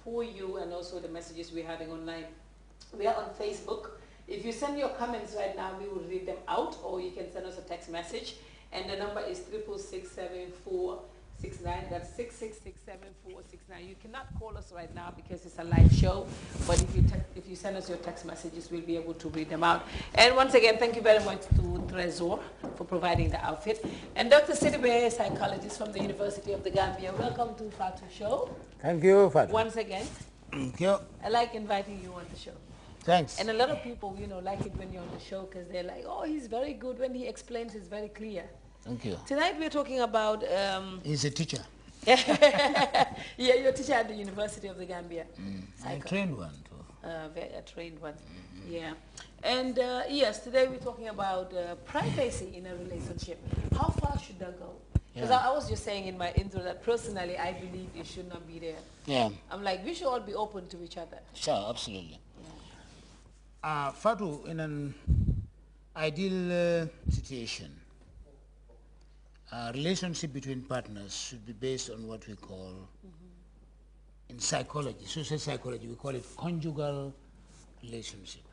for you, and also the messages we're having online. We are on Facebook. If you send your comments right now, we will read them out, or you can send us a text message. And the number is 6667469. That's 6667469. You cannot call us right now because it's a live show. But if you send us your text messages, we'll be able to read them out. And once again, thank you very much to Trezor for providing the outfit. And Dr. Sidibe, psychologist from the University of the Gambia. Welcome to Fatu Show. Thank you, Fatu. Once again. Thank you. I like inviting you on the show. Thanks. And a lot of people, like it when you're on the show because they're like, oh, he's very good. When he explains, it's very clear. Thank you. Tonight we're talking about... He's a teacher. Yeah, you're a teacher at the University of the Gambia. I trained one too. A trained one, yeah. And yes, today we're talking about privacy in a relationship. How far should that go? Because I was just saying in my intro that personally I believe it should not be there. Yeah. I'm like, we should all be open to each other. Sure, absolutely. Fatu, in an ideal situation, a relationship between partners should be based on what we call, in psychology, social psychology, we call it conjugal relationship.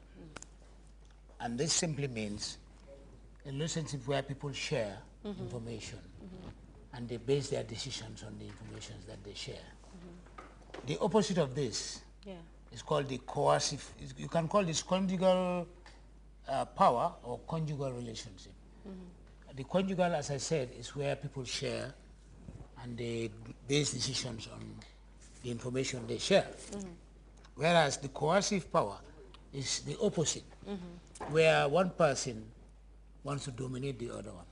And this simply means a relationship where people share information and they base their decisions on the information that they share. The opposite of this is called the coercive, you can call this conjugal power or conjugal relationship. The conjugal, as I said, is where people share and they base decisions on the information they share. Whereas the coercive power is the opposite, where one person wants to dominate the other one.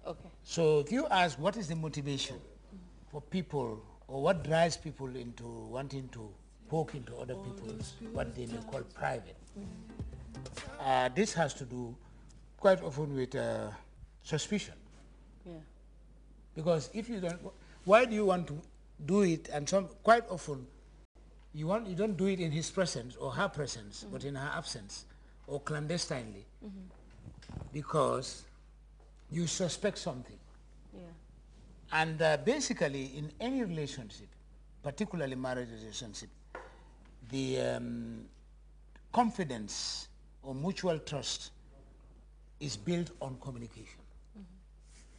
Okay. So if you ask what is the motivation for people, or what drives people into wanting to poke into other people's, what they may call private, this has to do quite often with suspicion. Yeah. Because if you don't, why do you want to do it? And quite often, you don't do it in his presence or her presence, but in her absence, or clandestinely, because you suspect something. Yeah. And basically, in any relationship, particularly marriage relationship, the confidence or mutual trust is built on communication.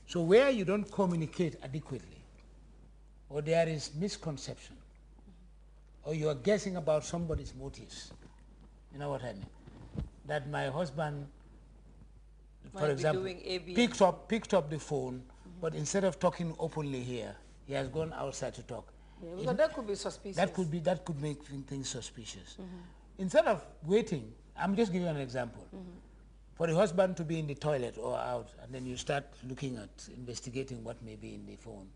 So where you don't communicate adequately, or there is misconception, or you are guessing about somebody's motives, you know what I mean? That my husband, for example, picked up the phone, but instead of talking openly here, he has gone outside to talk. Yeah, because that could be suspicious. That could make things suspicious. Instead of waiting, I'm just giving you an example. For the husband to be in the toilet or out, and then you start looking at, investigating what may be in the phone,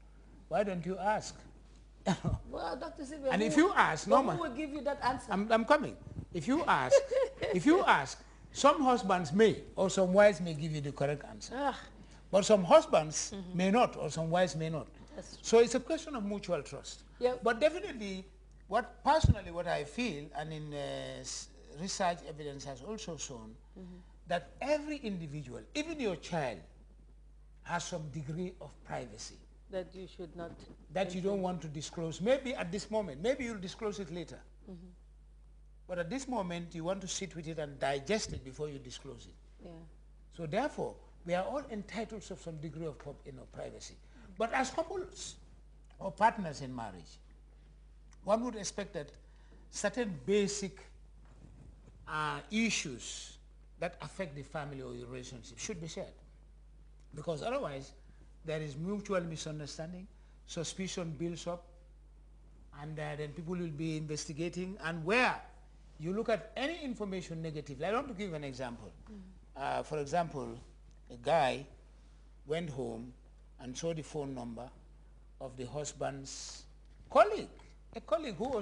why don't you ask? Well, Dr. Sylvia, and if you ask, who will give you that answer? I'm coming. If you ask, some husbands may, or some wives may give you the correct answer. But some husbands may not, or some wives may not. So it's a question of mutual trust. Yep. But definitely, personally what I feel, and in research evidence has also shown, that every individual, even your child, has some degree of privacy. That you should not. That you don't want to disclose. Maybe at this moment, maybe you'll disclose it later. But at this moment, you want to sit with it and digest it before you disclose it. Yeah. So therefore, we are all entitled to some degree of privacy. But as couples or partners in marriage, one would expect that certain basic issues that affect the family or your relationship should be shared. Because otherwise, there is mutual misunderstanding, suspicion builds up, and then people will be investigating. And where you look at any information negatively, I want to give an example. For example, a guy went home and saw the phone number of the husband's colleague, a colleague who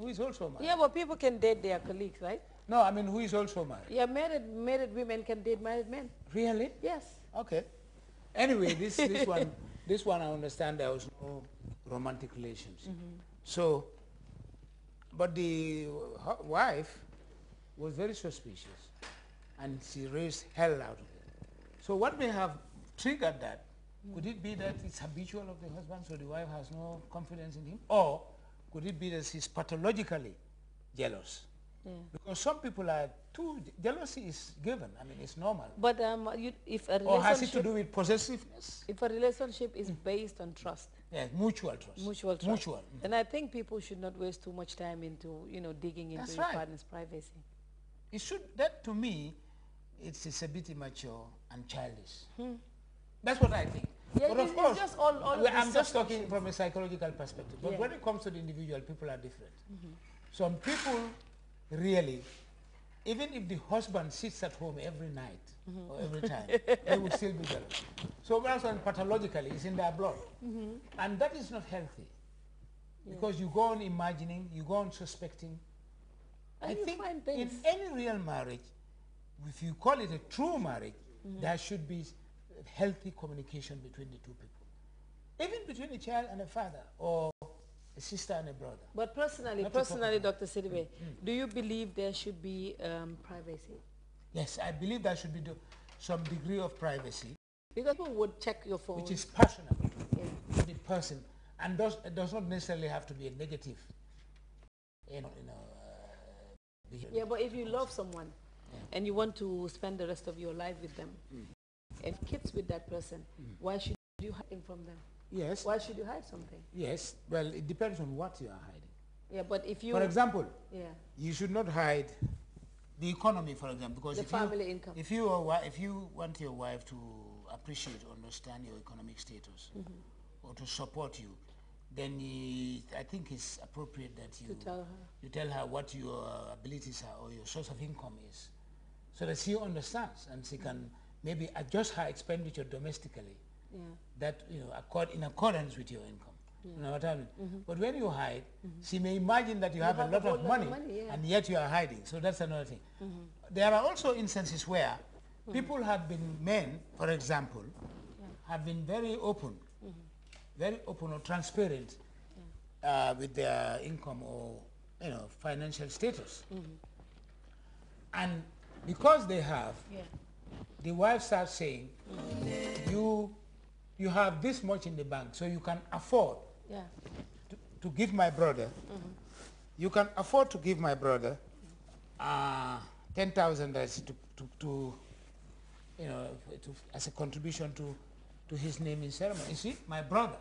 is also married. Yeah, but people can date their colleagues, right? No, I mean who is also married. Yeah, married women can date married men. Really? Yes. Okay. Anyway, this one I understand there was no romantic relationship. So, but the wife was very suspicious, and she raised hell out of it. So what may have triggered that? Could it be that it's habitual of the husband, so the wife has no confidence in him? Or could it be that he's pathologically jealous? Yeah. Because some people are too, jealousy is given, I mean, it's normal. But if a Or has it to relationship, do with possessiveness? if a relationship is based on trust, Yes, mutual trust. mutual trust, Mutual. then I think people should not waste too much time into, digging into That's your right. partner's privacy. It should, that to me, it's a bit immature and childish. That's what I think. Yeah, but of it's course, just all of I'm these just talking assumptions. from a psychological perspective. But Yeah. when it comes to the individual, people are different. Some people really, even if the husband sits at home every night or every time, they will still be jealous. So that's when pathologically it's in their blood. And that is not healthy. Because you go on imagining, you go on suspecting. And I you think find in things. any real marriage, if you call it a true marriage, there should be healthy communication between the two people. Even between a child and a father, or a sister and a brother. But personally, Dr. Sidibe, do you believe there should be privacy? Yes, I believe there should be some degree of privacy, Because people would check your phone. which is personal Yeah. to the person, and it does not necessarily have to be a negative, behavior. Yeah, but if you love someone and you want to spend the rest of your life with them, and kids with that person, why should you hide from them? Yes, Why should you hide something? yes. Well, it depends on what you are hiding. Yeah, but if you... For example, Yeah. you should not hide the economy, for example, because The family income. if you want your wife to appreciate or understand your economic status or to support you, then I think it's appropriate that you tell her what your abilities are or your source of income is, so that she understands and she can maybe adjust her expenditure domestically. Yeah. That in accordance with your income. You know what I mean? But when you hide, she may imagine that you have a lot of money, and yet you are hiding. So that's another thing. There are also instances where people have been, men, for example, have been very open or transparent with their income or financial status. And because they have, the wife starts saying, you have this much in the bank, so you can afford to give my brother. You can afford to give my brother 10,000 as a contribution to his naming ceremony. You see, my brother.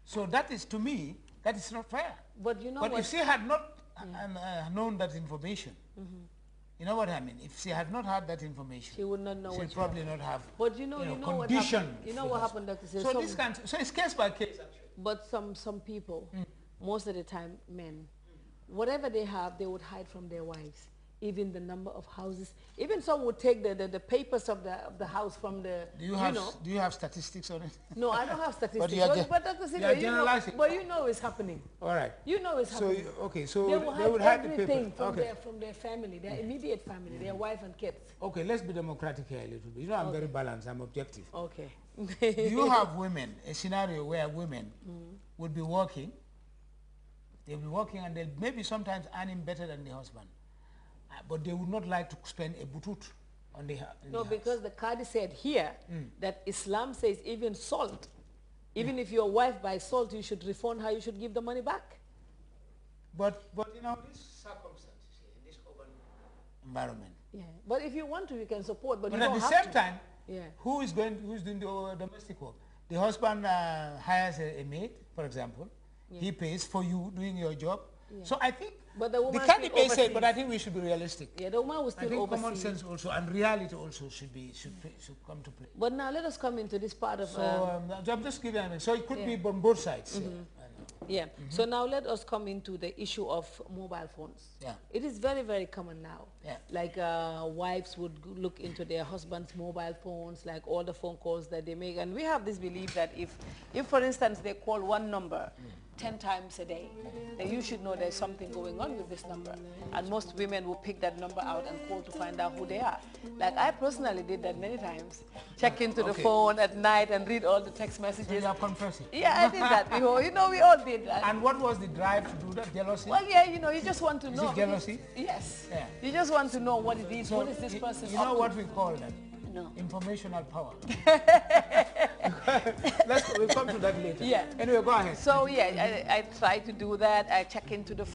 So that is, to me, that is not fair. But you know But what? if she had not known that information, you know what I mean? If she had not had that information, She would not know she'd what you probably not have. But you know what condition. happened? You know what happened, Dr. Sir? So so it's case by case, actually. But some people, most of the time men, whatever they have, they would hide from their wives. Even the number of houses. Even some would take the papers of the house from the. Do you have statistics on it? No, I don't have statistics. But Dr. you are Sir, generalizing. but you know it's happening. All right. You know it's So happening. so they would hide the everything paper. from their family, their immediate family, their wife and kids. Okay, let's be democratic here a little bit. You know, I'm very balanced. I'm objective. Okay. You have women, a scenario where women would be working. They'll be working and they'll maybe sometimes earning better than the husband. But they would not like to spend a butut on the No, because the Qadi said here that Islam says even salt, even if your wife buys salt, you should refund her, you should give the money back. But these circumstances here, in this urban environment. Yeah. But if you want to, you can support, but you at don't the have same to. time, Yeah. who's doing the domestic work? The husband hires a maid, for example. He pays for you doing your job. So I think But the woman Candy still may say, but oversees. I think we should be realistic. Yeah, the woman will I still think common oversee. sense also and reality also should come to play. But now let us come into this part of... So I'm just giving an so it could be on both sides. Yeah. So now let us come into the issue of mobile phones. Yeah. It is very, very common now. Yeah. Like wives would look into their husband's mobile phones, like all the phone calls that they make. And we have this belief that if for instance, they call one number 10 times a day, then you should know there's something going on with this number. And most women will pick that number out and call to find out who they are. Like I personally did that many times. Check into the phone at night and read all the text messages. So you are confessing. Yeah, I did that before. You know, we all did that. And what was the drive to do that? Jealousy? Well, yeah, you know, you just want to know. Is it jealousy? Yes. Yeah. You just want to know what it is. So what is this person You know up what to? we call that? No. Informational power. We'll come to that later. Yeah. Anyway, go ahead. So yeah, I try to do that. I check into the